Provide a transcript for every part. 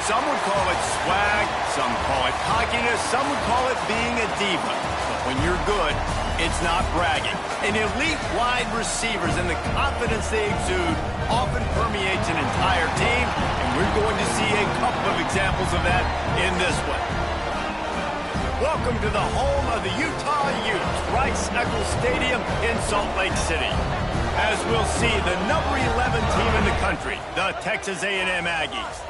Some would call it swag, some call it cockiness, some would call it being a diva. But when you're good, it's not bragging. An elite wide receivers and the confidence they exude often permeates an entire team, and we're going to see a couple of examples of that in this one. Welcome to the home of the Utah Utes, Rice-Eccles Stadium in Salt Lake City. As we'll see, the number 11 team in the country, the Texas A&M Aggies,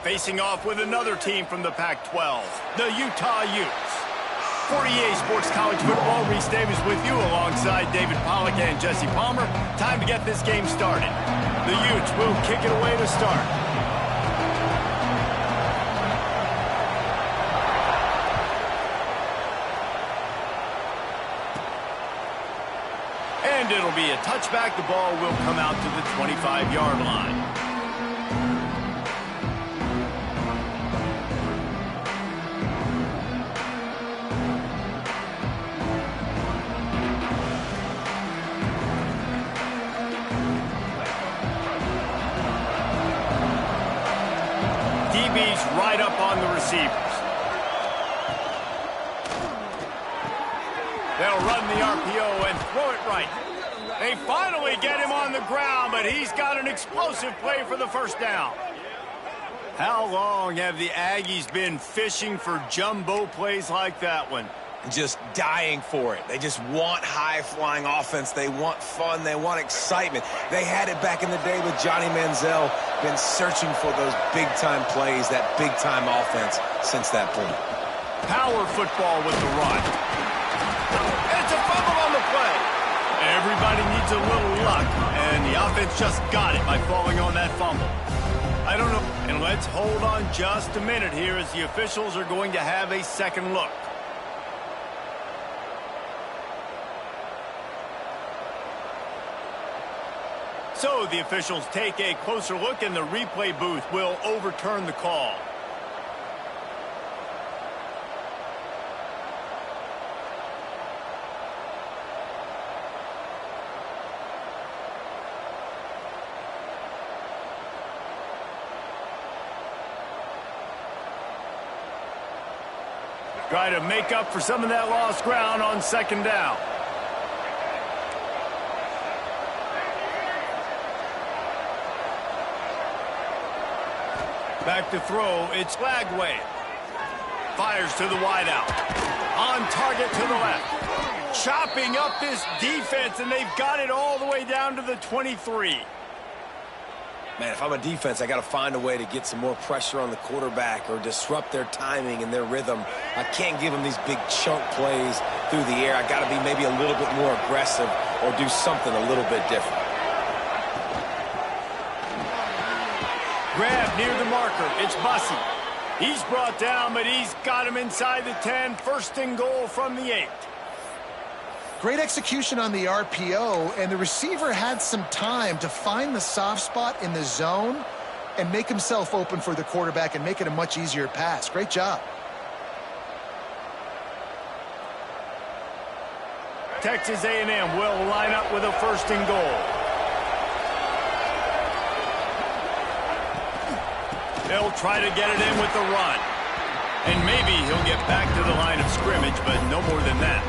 facing off with another team from the Pac-12, the Utah Utes. For EA Sports College Football, Reese Davis with you alongside David Pollack and Jesse Palmer. Time to get this game started. The Utes will kick it away to start. And it'll be a touchback. The ball will come out to the 25-yard line. DB's right up on the receivers. They'll run the RPO and throw it right. They finally get him on the ground, but he's got an explosive play for the first down. How long have the Aggies been fishing for jumbo plays like that one? Just dying for it. They just want high-flying offense. They want fun. They want excitement. They had it back in the day with Johnny Manziel. Been searching for those big-time plays, that big-time offense since that point. Power football with the run. It's a fumble on the play. Everybody needs a little luck, and the offense just got it by falling on that fumble. I don't know. And let's hold on just a minute here as the officials are going to have a second look. So the officials take a closer look, and the replay booth will overturn the call. Try to make up for some of that lost ground on second down. Back to throw, it's Lagway. Fires to the wideout. On target to the left. Chopping up this defense, and they've got it all the way down to the 23. Man, if I'm a defense, I got to find a way to get some more pressure on the quarterback or disrupt their timing and their rhythm. I can't give them these big chunk plays through the air. I got to be maybe a little bit more aggressive or do something a little bit different. Grab near the marker. It's Bussey. He's brought down, but he's got him inside the 10. First and goal from the 8. Great execution on the RPO, and the receiver had some time to find the soft spot in the zone and make himself open for the quarterback and make it a much easier pass. Great job. Texas A&M will line up with a first and goal. They'll try to get it in with the run. And maybe he'll get back to the line of scrimmage, but no more than that.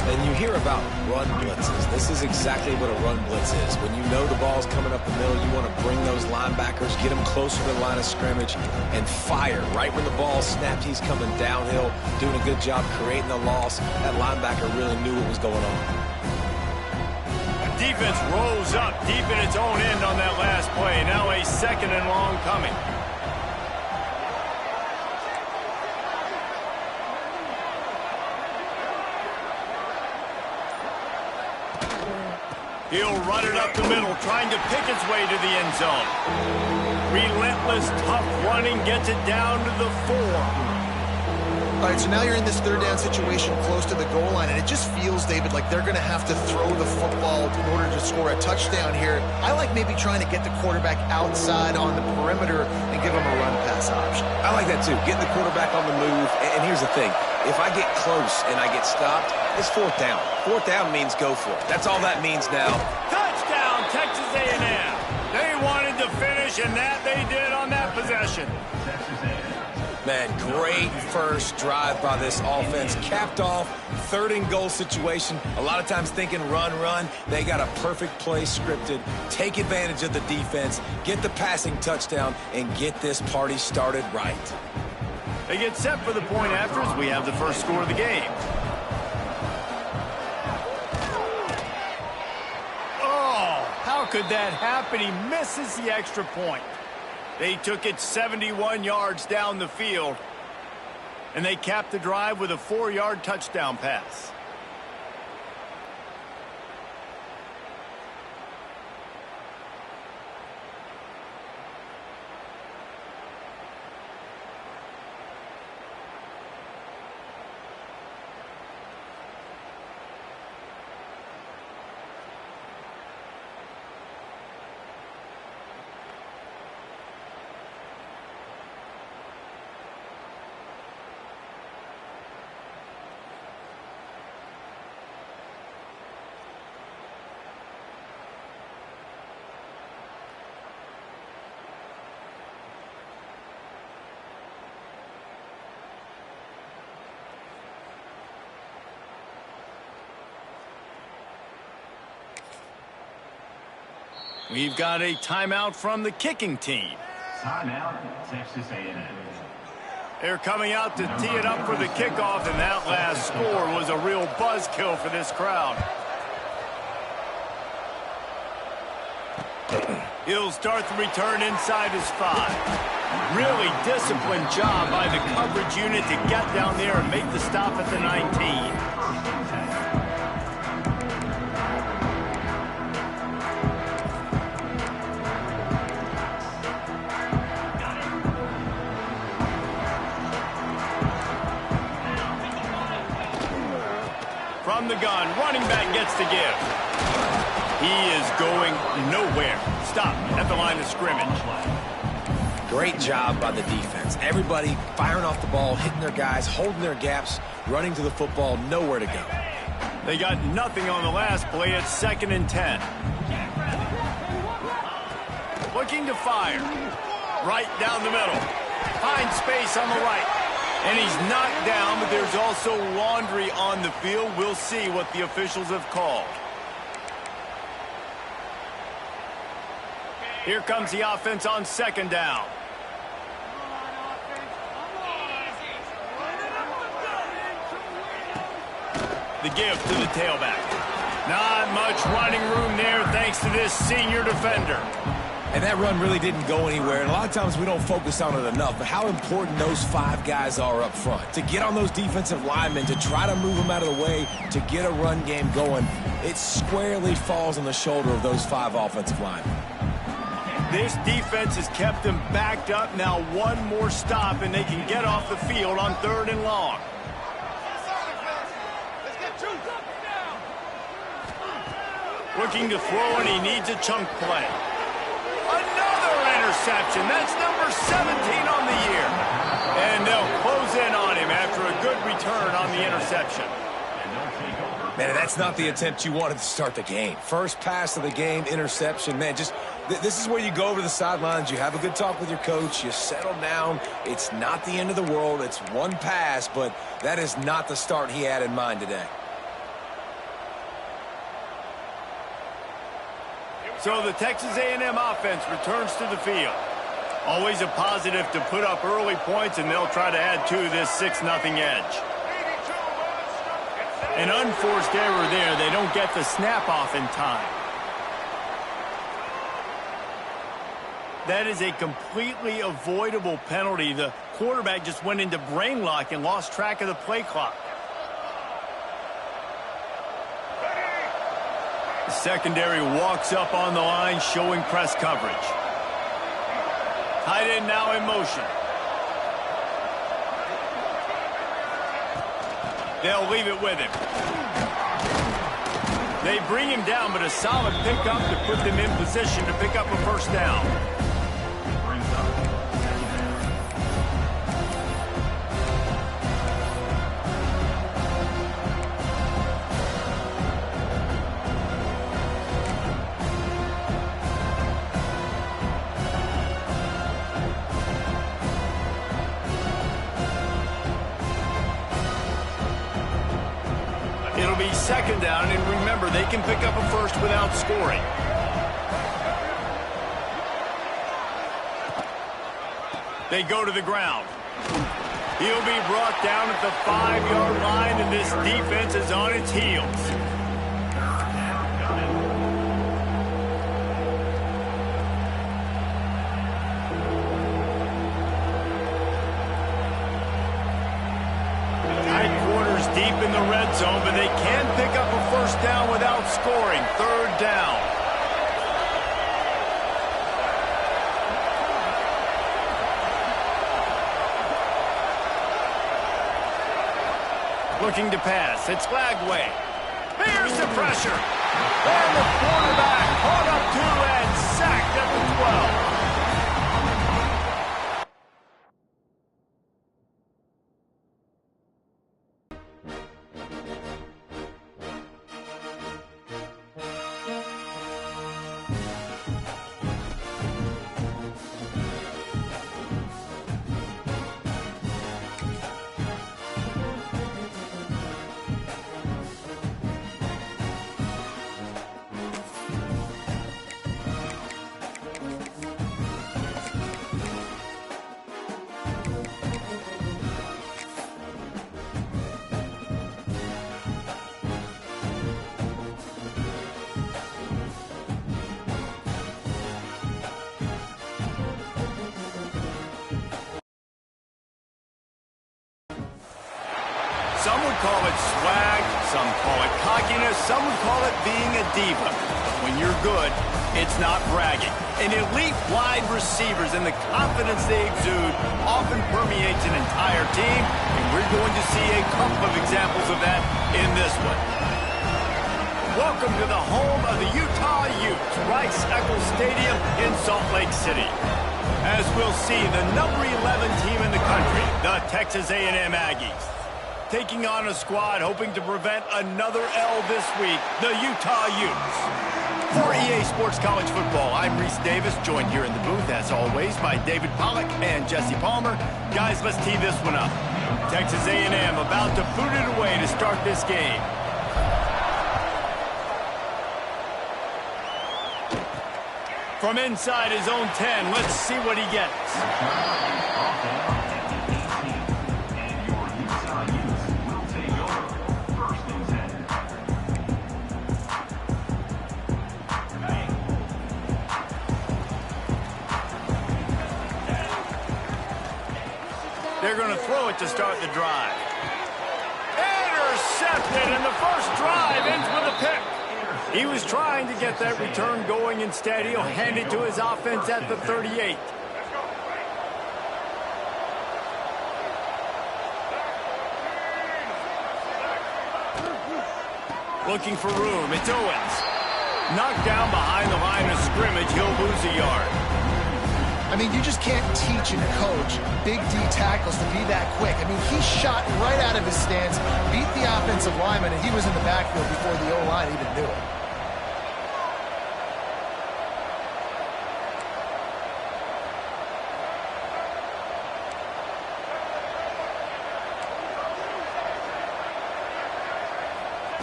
And you hear about run blitzes. This is exactly what a run blitz is. When you know the ball's coming up the middle, you want to bring those linebackers, get them closer to the line of scrimmage, and fire. Right when the ball snapped, he's coming downhill, doing a good job creating the loss. That linebacker really knew what was going on. The defense rolls up deep in its own end on that last play. Now a second and long coming. He'll run it up the middle, trying to pick its way to the end zone. Relentless, tough running gets it down to the 4. All right, so now you're in this third down situation close to the goal line, and it just feels, David, like they're going to have to throw the football in order to score a touchdown here. I like maybe trying to get the quarterback outside on the perimeter and give him a run-pass option. I like that, too. Getting the quarterback on the move. And here's the thing. If I get close and I get stopped, it's fourth down. Fourth down means go for it. That's all that means now. Touchdown, Texas A&M. They wanted to finish, and that they did on that possession. possession. Man, great first drive by this offense. Capped off, 3rd and goal situation. A lot of times thinking run. They got a perfect play scripted. Take advantage of the defense, get the passing touchdown, and get this party started right. They get set for the point after as we have the first score of the game. Oh, how could that happen? He misses the extra point. They took it 71 yards down the field, and they capped the drive with a 4-yard touchdown pass. We've got a timeout from the kicking team. Timeout, Texas A&M. They're coming out to tee it up for the kickoff, and that last score was a real buzzkill for this crowd. He'll start the return inside his 5. Really disciplined job by the coverage unit to get down there and make the stop at the 19. From the gun, running back gets the give. He is going nowhere. Stop at the line of scrimmage. Great job by the defense. Everybody firing off the ball, hitting their guys, holding their gaps, running to the football, nowhere to go. They got nothing on the last play. It's 2nd and 10. Looking to fire. Right down the middle. Finds space on the right. And he's knocked down, but there's also laundry on the field. We'll see what the officials have called. Here comes the offense on 2nd down. The give to the tailback. Not much running room there thanks to this senior defender. And that run really didn't go anywhere. And a lot of times we don't focus on it enough, but how important those 5 guys are up front. To get on those defensive linemen, to try to move them out of the way, to get a run game going, it squarely falls on the shoulder of those 5 offensive linemen. This defense has kept them backed up. Now one more stop, and they can get off the field on 3rd and long. Looking to throw, and he needs a chunk play. Another interception. That's number 17 on the year. And they'll close in on him after a good return on the interception. Man, that's not the attempt you wanted to start the game. First pass of the game, interception. Man, just this is where you go over the sidelines. You have a good talk with your coach. You settle down. It's not the end of the world. It's one pass, but that is not the start he had in mind today. So the Texas A&M offense returns to the field. Always a positive to put up early points, and they'll try to add to this 6-0 edge. An unforced error there. They don't get the snap off in time. That is a completely avoidable penalty. The quarterback just went into brain lock and lost track of the play clock. The secondary walks up on the line, showing press coverage. Tight end now in motion. They'll leave it with him. They bring him down, but a solid pickup to put them in position to pick up a first down. second down, and remember, they can pick up a first without scoring. They go to the ground. He'll be brought down at the 5-yard line, and this defense is on its heels. Tight quarters deep in the red zone, but they can pick up a first down without scoring. Third down. Looking to pass. It's Flagway. Here's the pressure. And the quarterback caught up to and sacked at the 12. Some would call it swag, some call it cockiness, some would call it being a diva. But when you're good, it's not bragging. And elite wide receivers and the confidence they exude often permeates an entire team, and we're going to see a couple of examples of that in this one. Welcome to the home of the Utah Utes, Rice-Eccles Stadium in Salt Lake City. As we'll see, the number 11 team in the country, the Texas A&M Aggies, taking on a squad hoping to prevent another L this week, the Utah Utes. For EA Sports College Football, I'm Reese Davis, joined here in the booth, as always, by David Pollack and Jesse Palmer. Guys, let's tee this one up. Texas A&M about to boot it away to start this game. From inside his own 10, let's see what he gets. They're going to throw it to start the drive. Intercepted, and the first drive ends with a pick. He was trying to get that return going. Instead, he'll hand it to his offense at the 38. Looking for room. It's Owens. Knocked down behind the line of scrimmage. He'll lose a yard. I mean, you just can't teach and coach big D tackles to be that quick. I mean, he shot right out of his stance, beat the offensive lineman, and he was in the backfield before the O-line even knew it.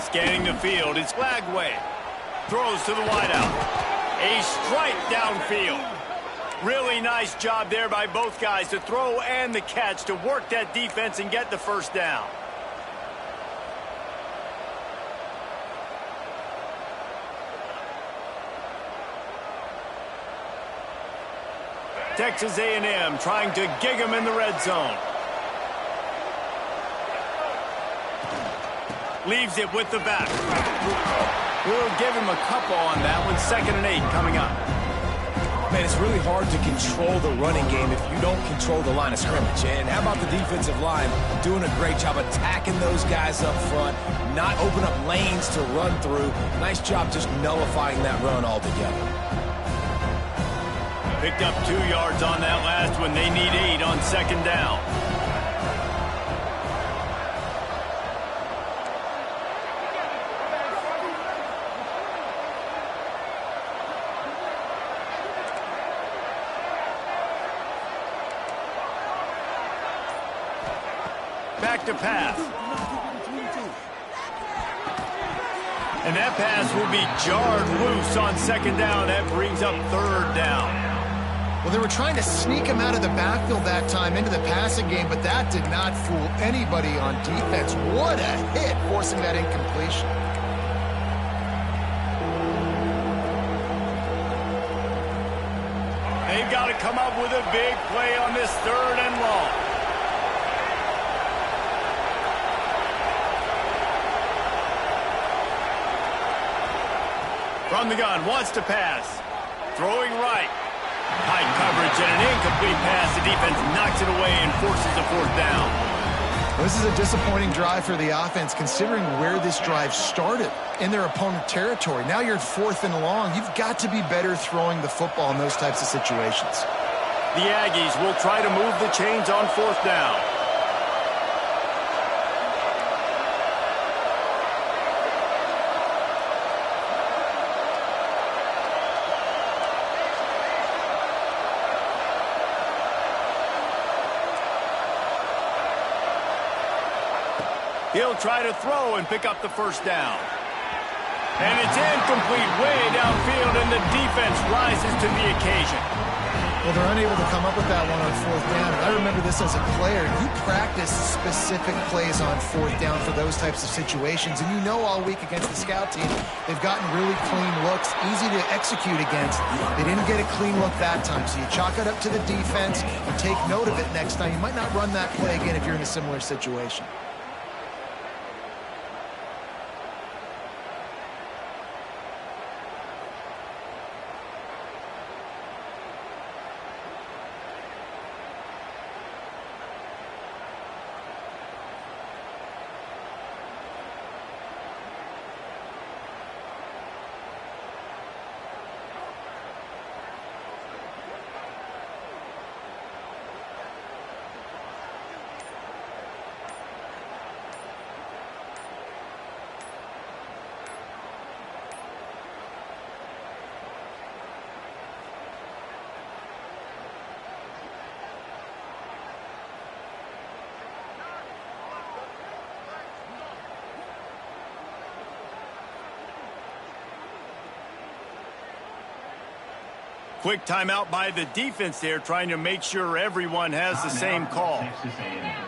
Scanning the field, it's Flagway. Throws to the wideout. A strike downfield. Really nice job there by both guys to throw and the catch to work that defense and get the first down. Texas A&M trying to gig him in the red zone. Leaves it with the back. We'll give him a couple on that one. 2nd and 8 coming up. Man, it's really hard to control the running game if you don't control the line of scrimmage. And how about the defensive line doing a great job attacking those guys up front, not open up lanes to run through. Nice job just nullifying that run altogether. Picked up 2 yards on that last one. They need 8 on 2nd down. Back to pass. And that pass will be jarred loose on second down. That brings up third down. Well, they were trying to sneak him out of the backfield that time into the passing game, but that did not fool anybody on defense. What a hit, forcing that incompletion. They've got to come up with a big play on this third and long. From the gun, wants to pass. Throwing right. High coverage and an incomplete pass. The defense knocks it away and forces a fourth down. This is a disappointing drive for the offense, considering where this drive started, in their opponent territory. Now you're 4th and long. You've got to be better throwing the football in those types of situations. The Aggies will try to move the chains on 4th down. He'll try to throw and pick up the first down. And it's incomplete way downfield, and the defense rises to the occasion. Well, they're unable to come up with that one on 4th down. I remember this as a player. You practice specific plays on 4th down for those types of situations, and you know all week against the scout team, they've gotten really clean looks, easy to execute against. They didn't get a clean look that time, so you chalk it up to the defense. You take note of it next time. You might not run that play again if you're in a similar situation. Quick timeout by the defense there, trying to make sure everyone has the same call. Texas A&M.